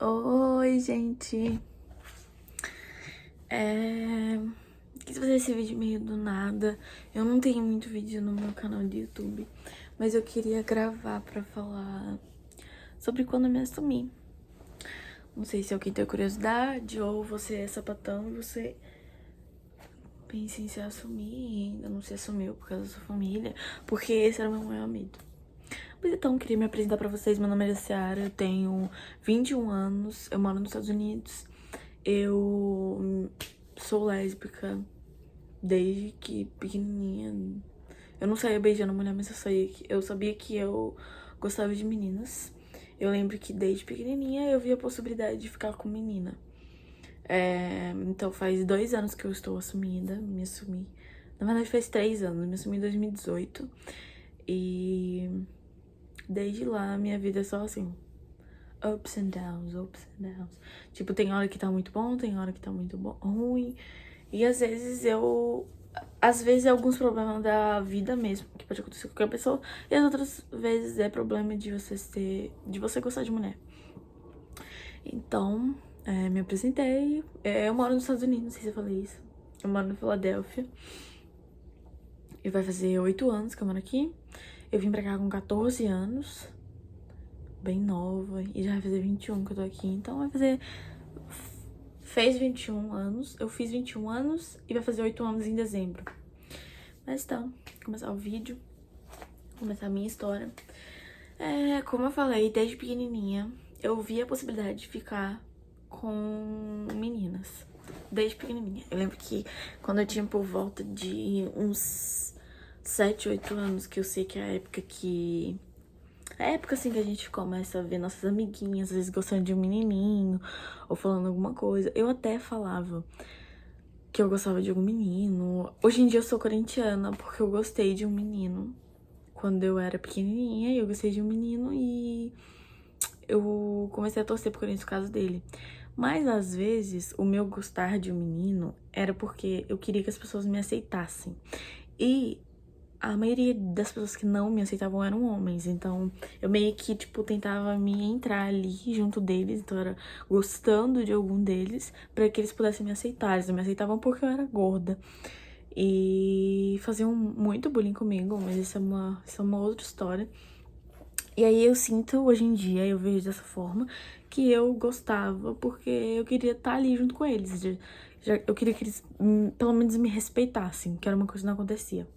Oi, gente. Quis fazer esse vídeo meio do nada. Eu não tenho muito vídeo no meu canal de YouTube, mas eu queria gravar pra falar sobre quando eu me assumi. Não sei se alguém tem curiosidade ou você é sapatão e você pensa em se assumir e ainda não se assumiu por causa da sua família, porque esse era o meu maior medo. Mas então, queria me apresentar pra vocês. Meu nome é Ciara, eu tenho 21 anos, eu moro nos Estados Unidos. Eu sou lésbica desde que pequenininha. Eu não saía beijando mulher, mas eu sabia que eu gostava de meninas. Eu lembro que desde pequenininha eu via a possibilidade de ficar com menina. Então faz 2 anos que eu estou assumida, me assumi. Na verdade faz 3 anos, me assumi em 2018. E desde lá minha vida é só assim, ups and downs, ups and downs. Tipo, tem hora que tá muito bom, tem hora que tá muito ruim. E às vezes é alguns problemas da vida mesmo, que pode acontecer com qualquer pessoa. E as outras vezes é problema de você gostar de mulher. Então, me apresentei. Eu moro nos Estados Unidos, não sei se eu falei isso. Eu moro na Filadélfia. E vai fazer 8 anos que eu moro aqui. Eu vim pra cá com 14 anos. Bem nova. E já vai fazer 21 que eu tô aqui. Então vai fazer... Fez 21 anos. Eu fiz 21 anos e vai fazer 8 anos em dezembro. Mas então, vou começar o vídeo. Vou começar a minha história. Como eu falei, desde pequenininha, eu vi a possibilidade de ficar com meninas. Desde pequenininha. Eu lembro que quando eu tinha por volta de uns 7, 8 anos, que eu sei que é a época que... É a época, assim, que a gente começa a ver nossas amiguinhas, às vezes gostando de um menininho, ou falando alguma coisa. Eu até falava que eu gostava de um menino. Hoje em dia eu sou corintiana, porque eu gostei de um menino. Quando eu era pequenininha, eu gostei de um menino e eu comecei a torcer pro Corinthians por causa dele. Mas, às vezes, o meu gostar de um menino era porque eu queria que as pessoas me aceitassem. E a maioria das pessoas que não me aceitavam eram homens. Então, eu meio que, tipo, tentava me entrar ali junto deles. Então, eu era gostando de algum deles pra que eles pudessem me aceitar. Eles não me aceitavam porque eu era gorda. E faziam muito bullying comigo, mas isso é uma outra história. E aí eu sinto, hoje em dia, eu vejo dessa forma, que eu gostava porque eu queria estar ali junto com eles. Eu queria que eles, pelo menos, me respeitassem, que era uma coisa que não acontecia.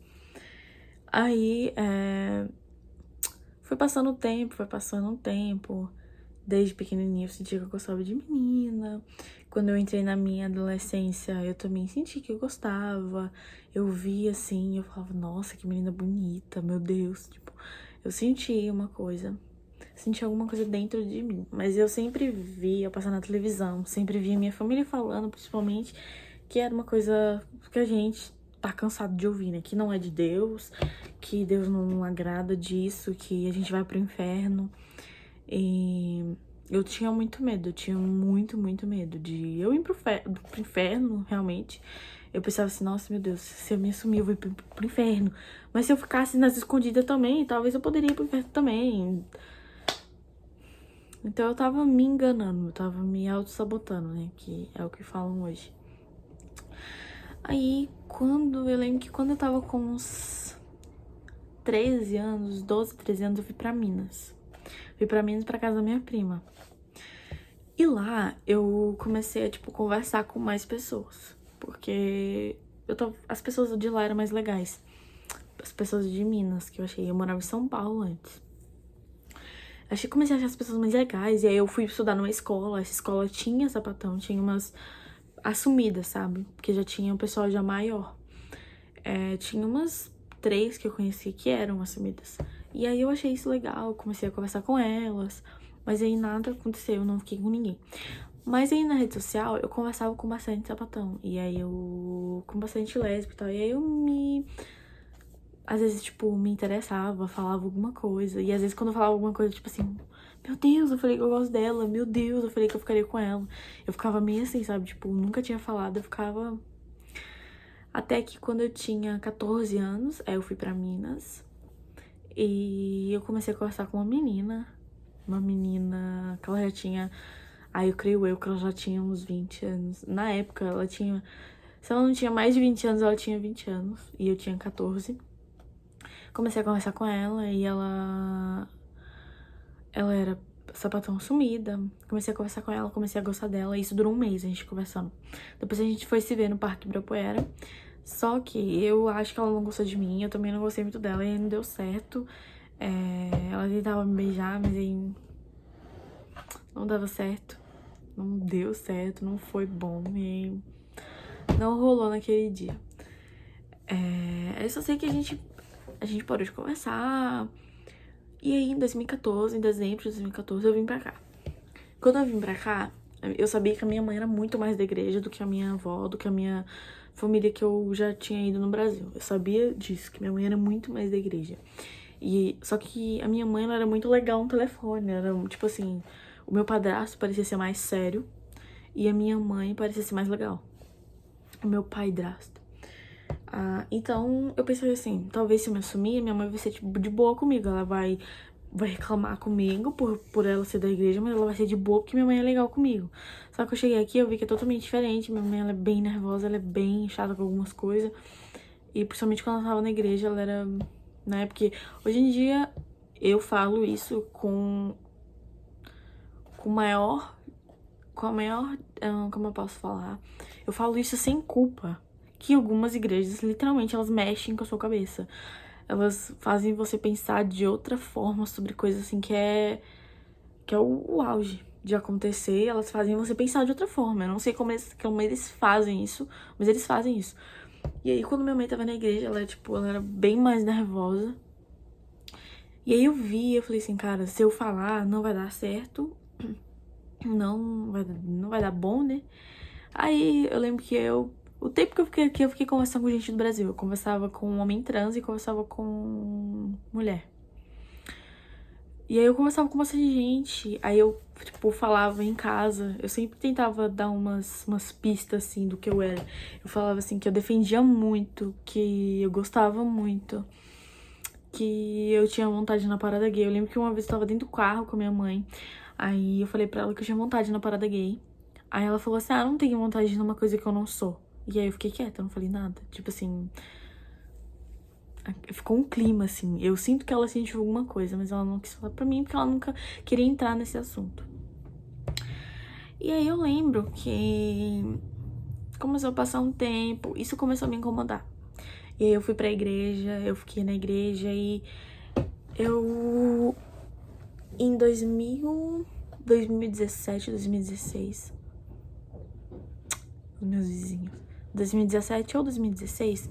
Aí, foi passando o tempo. Desde pequenininha eu sentia que eu gostava de menina. Quando eu entrei na minha adolescência, eu também senti que eu gostava. Eu via assim, eu falava, nossa, que menina bonita, meu Deus. Tipo, eu senti uma coisa, senti alguma coisa dentro de mim. Mas eu sempre via passar na televisão, sempre via minha família falando, principalmente, que era uma coisa que a gente tá cansado de ouvir, né? Que não é de Deus, que Deus não agrada disso, que a gente vai pro inferno. E eu tinha muito medo, eu tinha muito, muito medo de eu ir pro inferno, realmente. Eu pensava assim, nossa, meu Deus, se eu me assumir, eu vou ir pro inferno. Mas se eu ficasse nas escondidas também, talvez eu poderia ir pro inferno também. Então eu tava me enganando, eu tava me auto-sabotando, né? Que é o que falam hoje. Aí, eu lembro que quando eu tava com uns 13 anos, 12, 13 anos, eu fui pra Minas. Fui pra Minas pra casa da minha prima. E lá eu comecei a, tipo, conversar com mais pessoas. Porque as pessoas de lá eram mais legais. As pessoas de Minas, que eu achei. Eu morava em São Paulo antes. Comecei a achar as pessoas mais legais. E aí eu fui estudar numa escola. Essa escola tinha sapatão, tinha umas assumidas, sabe? Porque já tinha um pessoal já maior. Tinha umas 3 que eu conheci que eram assumidas. E aí eu achei isso legal, comecei a conversar com elas. Mas aí nada aconteceu, eu não fiquei com ninguém. Mas aí na rede social eu conversava com bastante sapatão. E aí com bastante lésbica e tal. E aí às vezes, tipo, me interessava, falava alguma coisa. E às vezes quando eu falava alguma coisa, tipo assim, meu Deus, eu falei que eu gosto dela. Meu Deus, eu falei que eu ficaria com ela. Eu ficava meio assim, sabe? Tipo, nunca tinha falado, eu ficava... Até que quando eu tinha 14 anos, aí eu fui pra Minas. E eu comecei a conversar com uma menina. Uma menina que ela já tinha Aí eu creio que ela já tinha uns 20 anos. Na época, ela tinha... Se ela não tinha mais de 20 anos, ela tinha 20 anos. E eu tinha 14. Comecei a conversar com ela e ela era sapatão sumida. Comecei a conversar com ela, comecei a gostar dela. E isso durou um mês, a gente conversando. Depois a gente foi se ver no Parque Ibirapuera. Só que eu acho que ela não gostou de mim. Eu também não gostei muito dela e não deu certo. Ela tentava me beijar, mas aí não dava certo. Não deu certo, não foi bom. E não rolou naquele dia. Eu só sei que a gente parou de conversar. E aí, em 2014, em dezembro de 2014, eu vim pra cá. Quando eu vim pra cá, eu sabia que a minha mãe era muito mais da igreja do que a minha avó, do que a minha família que eu já tinha ido no Brasil. Eu sabia disso, que minha mãe era muito mais da igreja. Só que a minha mãe, ela era muito legal no telefone. Era, tipo assim, o meu padrasto parecia ser mais sério e a minha mãe parecia ser mais legal. O meu padrasto. Então, eu pensei assim, talvez se eu me assumir, minha mãe vai ser, tipo, de boa comigo. Ela vai reclamar comigo por ela ser da igreja, mas ela vai ser de boa porque minha mãe é legal comigo. Só que eu cheguei aqui, eu vi que é totalmente diferente. Minha mãe, ela é bem nervosa, ela é bem chata com algumas coisas. E principalmente quando ela tava na igreja, ela era... Né, porque hoje em dia eu falo isso com a maior... Como eu posso falar? Eu falo isso sem culpa. Que algumas igrejas, literalmente, elas mexem com a sua cabeça. Elas fazem você pensar de outra forma sobre coisas assim que é o auge de acontecer. Elas fazem você pensar de outra forma. Eu não sei como eles fazem isso, mas eles fazem isso. E aí, quando minha mãe tava na igreja, ela era bem mais nervosa. E aí eu falei assim, cara, se eu falar, não vai dar certo. Não vai dar bom, né? Aí eu lembro que o tempo que eu fiquei aqui, eu fiquei conversando com gente do Brasil. Eu conversava com um homem trans e conversava com mulher. E aí eu conversava com bastante gente. Aí eu, tipo, falava em casa. Eu sempre tentava dar umas pistas, assim, do que eu era. Eu falava, assim, que eu defendia muito, que eu gostava muito, que eu tinha vontade na parada gay. Eu lembro que uma vez eu tava dentro do carro com a minha mãe. Aí eu falei pra ela que eu tinha vontade na parada gay. Aí ela falou assim, não tenho vontade de numa coisa que eu não sou. E aí eu fiquei quieta, eu não falei nada. Tipo assim... Ficou um clima, assim. Eu sinto que ela sentiu alguma coisa, mas ela não quis falar pra mim porque ela nunca queria entrar nesse assunto. E aí eu lembro que começou a passar um tempo, isso começou a me incomodar. E aí eu fui pra igreja, eu fiquei na igreja e eu... Em 2017, 2016... Os meus vizinhos... 2017 ou 2016,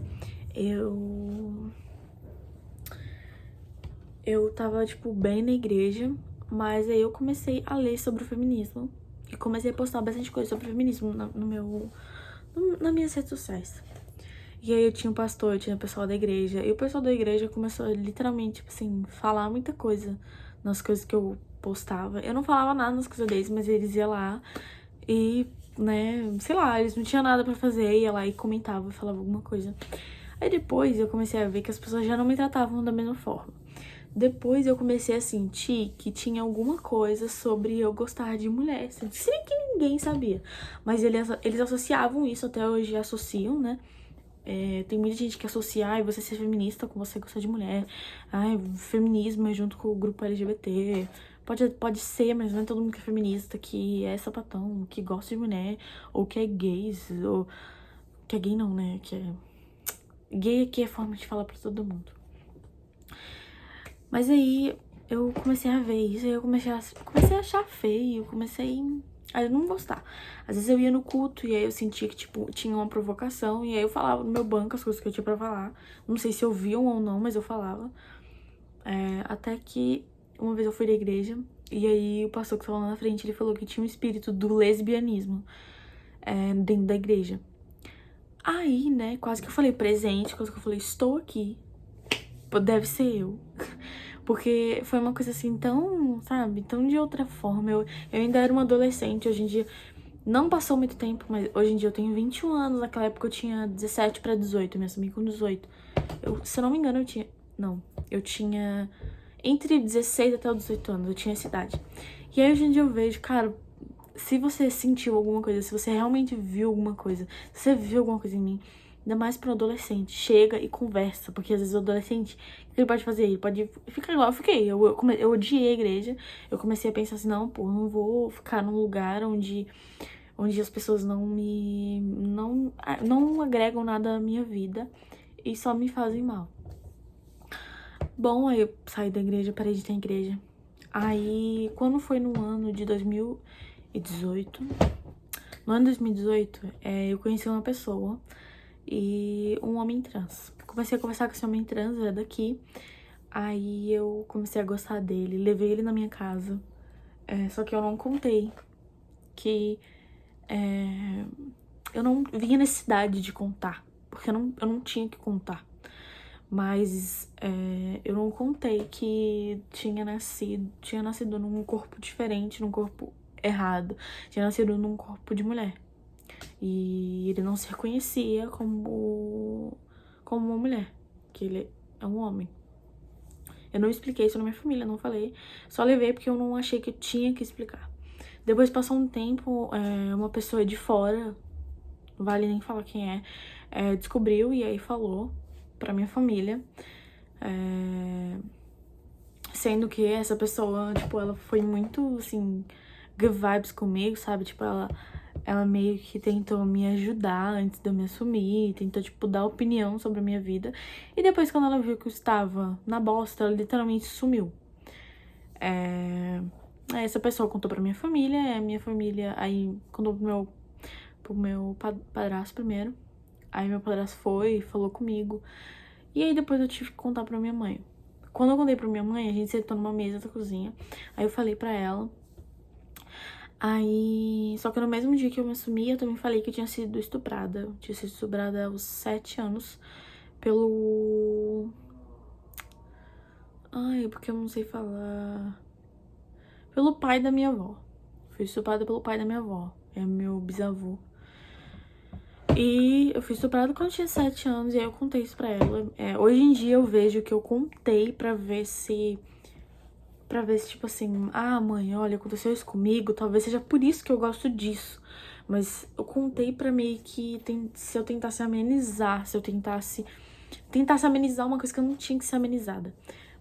eu tava, tipo, bem na igreja, mas aí eu comecei a ler sobre o feminismo e comecei a postar bastante coisa sobre o feminismo nas minhas redes sociais. E aí eu tinha um pastor, eu tinha o pessoal da igreja, e o pessoal da igreja começou a literalmente, tipo assim, falar muita coisa nas coisas que eu postava. Eu não falava nada nas coisas deles, mas eles iam lá e, né, sei lá, eles não tinham nada pra fazer, ia lá e comentava, falava alguma coisa. Aí depois eu comecei a ver que as pessoas já não me tratavam da mesma forma. Depois eu comecei a sentir que tinha alguma coisa sobre eu gostar de mulher. Sem que ninguém sabia. Mas eles associavam isso, até hoje associam, né? Tem muita gente que associa, você ser feminista com você gostar de mulher. Feminismo é junto com o grupo LGBT. Pode ser, mas não é todo mundo que é feminista, que é sapatão, que gosta de mulher, ou que é gays, ou... Que é gay não, né? Que é... Gay aqui é forma de falar pra todo mundo. Mas aí eu comecei a ver isso, aí eu comecei a achar feio, comecei a não gostar. Às vezes eu ia no culto e aí eu sentia que, tipo, tinha uma provocação, e aí eu falava no meu banco as coisas que eu tinha pra falar. Não sei se ouviam ou não, mas eu falava. Até que uma vez eu fui na igreja, e aí o pastor que estava lá na frente, ele falou que tinha um espírito do lesbianismo dentro da igreja. Aí, né, quase que eu falei presente, quase que eu falei estou aqui. Deve ser eu. Porque foi uma coisa assim tão, sabe, tão de outra forma. Eu ainda era uma adolescente, hoje em dia não passou muito tempo, mas hoje em dia eu tenho 21 anos. Naquela época eu tinha 17 pra 18, eu me assumi com 18. Se eu não me engano, eu tinha entre 16 até os 18 anos, eu tinha essa idade. E aí hoje em dia eu vejo, cara, se você sentiu alguma coisa, se você realmente viu alguma coisa, se você viu alguma coisa em mim, ainda mais para um adolescente, chega e conversa, porque às vezes o adolescente, o que ele pode fazer? Ele pode ficar igual eu fiquei, eu odiei a igreja, eu comecei a pensar assim, não, pô, não vou ficar num lugar onde as pessoas não agregam nada à minha vida e só me fazem mal. Bom, aí eu saí da igreja, parei de ir na igreja. Aí, quando foi no ano de 2018, no ano de 2018, eu conheci uma pessoa e um homem trans. Comecei a conversar com esse homem trans, é daqui. Aí eu comecei a gostar dele, levei ele na minha casa. Só que eu não contei que eu não vinha necessidade de contar, porque eu não tinha que contar. Mas eu não contei que tinha nascido num corpo diferente, num corpo errado. Tinha nascido num corpo de mulher. E ele não se reconhecia como uma mulher, que ele é um homem. Eu não expliquei isso na minha família, não falei. Só levei porque eu não achei que eu tinha que explicar. Depois passou um tempo, uma pessoa de fora, não vale nem falar quem descobriu e aí falou pra minha família. Sendo que essa pessoa, tipo, ela foi muito, assim, good vibes comigo, sabe? Tipo, ela meio que tentou me ajudar antes de eu me assumir, tentou, tipo, dar opinião sobre a minha vida. E depois, quando ela viu que eu estava na bosta, ela literalmente sumiu. Essa pessoa contou pra minha família aí contou pro meu padrasto primeiro. Aí meu padrasto foi, falou comigo. E aí depois eu tive que contar pra minha mãe. Quando eu contei pra minha mãe, a gente sentou numa mesa da cozinha. Aí eu falei pra ela. Aí... Só que no mesmo dia que eu me assumi, eu também falei que eu tinha sido estuprada. Eu tinha sido estuprada aos 7 anos pelo... Ai, porque eu não sei falar... Pelo pai da minha avó. Fui estuprada pelo pai da minha avó. É meu bisavô. E eu fui estuprada quando eu tinha 7 anos e aí eu contei isso pra ela. Hoje em dia eu vejo que eu contei pra ver se, tipo assim, ah, mãe, olha, aconteceu isso comigo, talvez seja por isso que eu gosto disso. Mas eu contei pra meio que se eu tentasse amenizar, se eu tentasse amenizar uma coisa que eu não tinha que ser amenizada.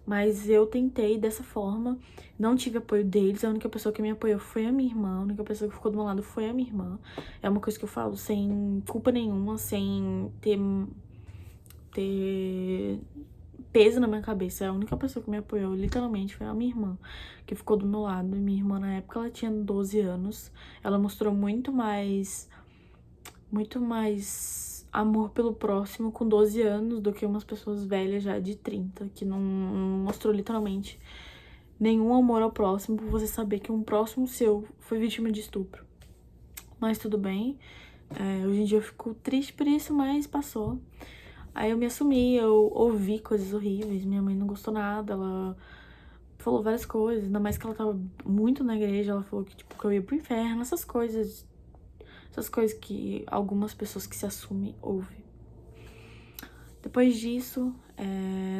Mas eu tentei dessa forma, não tive apoio deles, a única pessoa que me apoiou foi a minha irmã, a única pessoa que ficou do meu lado foi a minha irmã. É uma coisa que eu falo sem culpa nenhuma, sem ter peso na minha cabeça. A única pessoa que me apoiou, literalmente, foi a minha irmã, que ficou do meu lado. E minha irmã, na época, ela tinha 12 anos. Ela mostrou muito mais amor pelo próximo com 12 anos do que umas pessoas velhas já de 30, que não mostrou literalmente nenhum amor ao próximo por você saber que um próximo seu foi vítima de estupro. Mas tudo bem, hoje em dia eu fico triste por isso, mas passou. Aí eu me assumi, eu ouvi coisas horríveis, minha mãe não gostou nada, ela falou várias coisas, ainda mais que ela tava muito na igreja, ela falou que, tipo, que eu ia pro inferno, essas coisas que algumas pessoas que se assumem ouvem. Depois disso,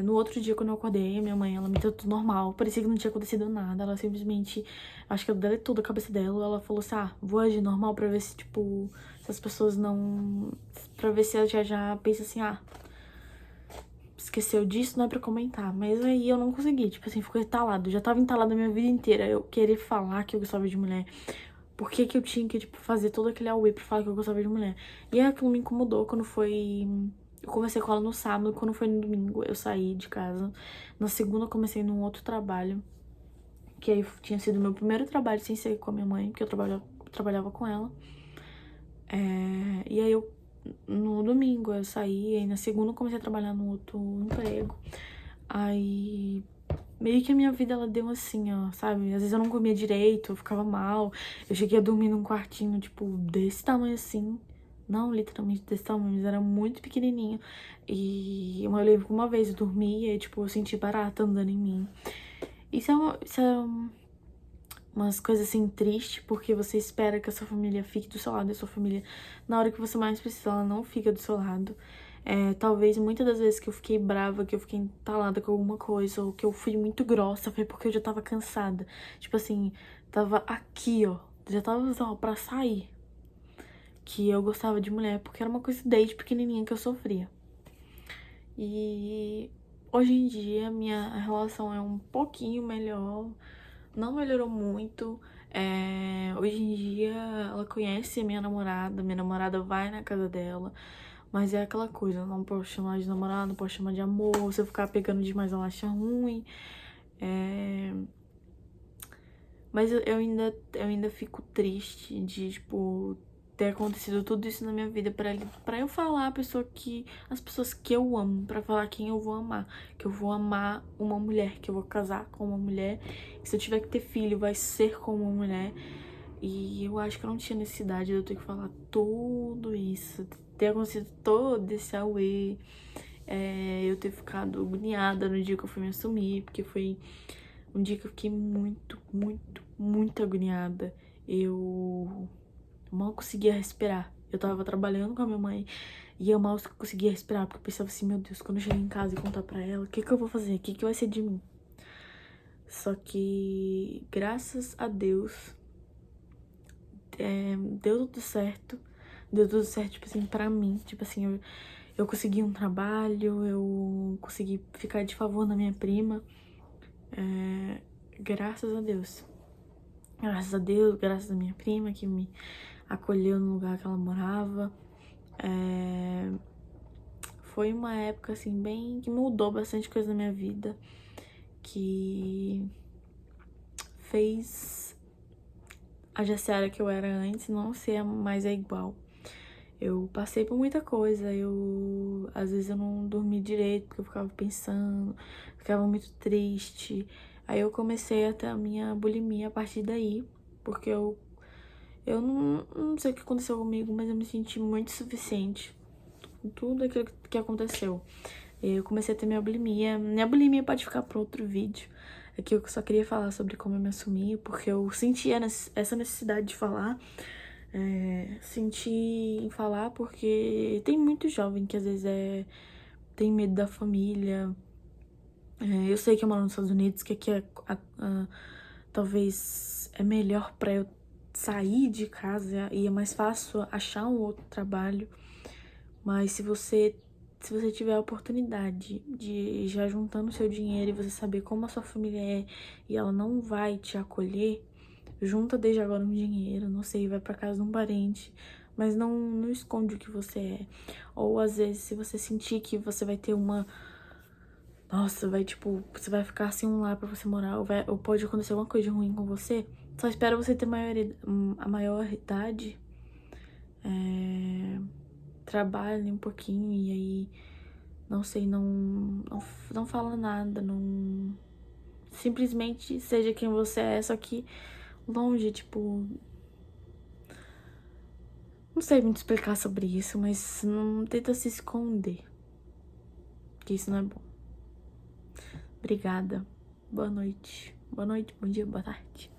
no outro dia quando eu acordei, minha mãe, ela me tratou normal, parecia que não tinha acontecido nada, ela simplesmente, acho que ela deletou da cabeça dela, ela falou assim, vou agir normal pra ver se, tipo, se as pessoas não... Pra ver se ela já pensa assim, esqueceu disso, não é pra comentar. Mas aí eu não consegui, tipo assim, ficou entalado. Já tava entalado a minha vida inteira. Eu querer falar que eu gostava de mulher. Por que que eu tinha que, tipo, fazer todo aquele auê pra falar que eu gostava de mulher? E aí aquilo me incomodou quando foi... Eu conversei com ela no sábado, quando foi no domingo eu saí de casa. Na segunda eu comecei num outro trabalho. Que aí tinha sido meu primeiro trabalho sem ser com a minha mãe, porque eu trabalhava com ela. E aí no domingo eu saí, aí na segunda eu comecei a trabalhar no outro emprego. Aí meio que a minha vida ela deu assim, ó, sabe? Às vezes eu não comia direito, eu ficava mal. Eu cheguei a dormir num quartinho, tipo, desse tamanho assim. Não literalmente desse tamanho, mas era muito pequenininho. E eu lembro que uma vez eu dormia e, tipo, eu senti barata andando em mim. Isso é umas coisas assim tristes, porque você espera que a sua família fique do seu lado, e a sua família, na hora que você mais precisa, ela não fica do seu lado. Talvez muitas das vezes que eu fiquei brava, que eu fiquei entalada com alguma coisa, ou que eu fui muito grossa, foi porque eu já tava cansada. Tipo assim, tava aqui, ó, já tava só pra sair que eu gostava de mulher, porque era uma coisa desde pequenininha que eu sofria. E hoje em dia minha relação é um pouquinho melhor, não melhorou muito. Hoje em dia ela conhece minha namorada vai na casa dela, mas é aquela coisa, eu não posso chamar de namorado, não posso chamar de amor, se eu ficar pegando demais ela acha ruim. Mas eu ainda fico triste de, tipo, ter acontecido tudo isso na minha vida pra eu falar as pessoas que eu amo, pra falar quem eu vou amar. Que eu vou amar uma mulher, que eu vou casar com uma mulher. Que se eu tiver que ter filho, vai ser com uma mulher. E eu acho que eu não tinha necessidade de eu ter que falar tudo isso, ter acontecido todo esse auê. Eu ter ficado agoniada no dia que eu fui me assumir, porque foi um dia que eu fiquei muito, muito, muito agoniada. Eu mal conseguia respirar. Eu tava trabalhando com a minha mãe e eu mal conseguia respirar, porque eu pensava assim, meu Deus, quando eu chegar em casa e contar pra ela, o que que eu vou fazer? O que que vai ser de mim? Só que, graças a Deus, deu tudo certo. Deu tudo certo, tipo assim, pra mim. Tipo assim, eu consegui um trabalho, eu consegui ficar de favor na minha prima. Graças a Deus. Graças a Deus, graças a minha prima que me acolheu no lugar que ela morava. Foi uma época, assim, bem... que mudou bastante coisa na minha vida. Que fez a Jaciara que eu era antes não ser mais igual. Eu passei por muita coisa, às vezes eu não dormi direito porque eu ficava pensando, ficava muito triste. Aí eu comecei a ter a minha bulimia a partir daí, porque eu não sei o que aconteceu comigo, mas eu me senti muito insuficiente com tudo aquilo que aconteceu. Eu comecei a ter minha bulimia. Minha bulimia pode ficar para outro vídeo. Aqui eu só queria falar sobre como eu me assumi, porque eu sentia essa necessidade de falar. Senti em falar porque tem muito jovem que às vezes tem medo da família. Eu sei que eu moro nos Estados Unidos, que aqui talvez é melhor pra eu sair de casa e é mais fácil achar um outro trabalho. Mas se você tiver a oportunidade de ir já juntando seu dinheiro e você saber como a sua família é e ela não vai te acolher, junta desde agora um dinheiro, não sei, vai pra casa de um parente, mas não esconde o que você é. Ou às vezes, se você sentir que você vai ter nossa, você vai ficar sem um lar pra você morar, ou pode acontecer alguma coisa de ruim com você, só espera você ter a maior idade, trabalhe um pouquinho e aí, não sei, não fala nada, não... Simplesmente seja quem você é, só que longe, tipo... Não sei muito explicar sobre isso, mas não tenta se esconder, que isso não é bom. Obrigada. Boa noite. Boa noite, bom dia, boa tarde.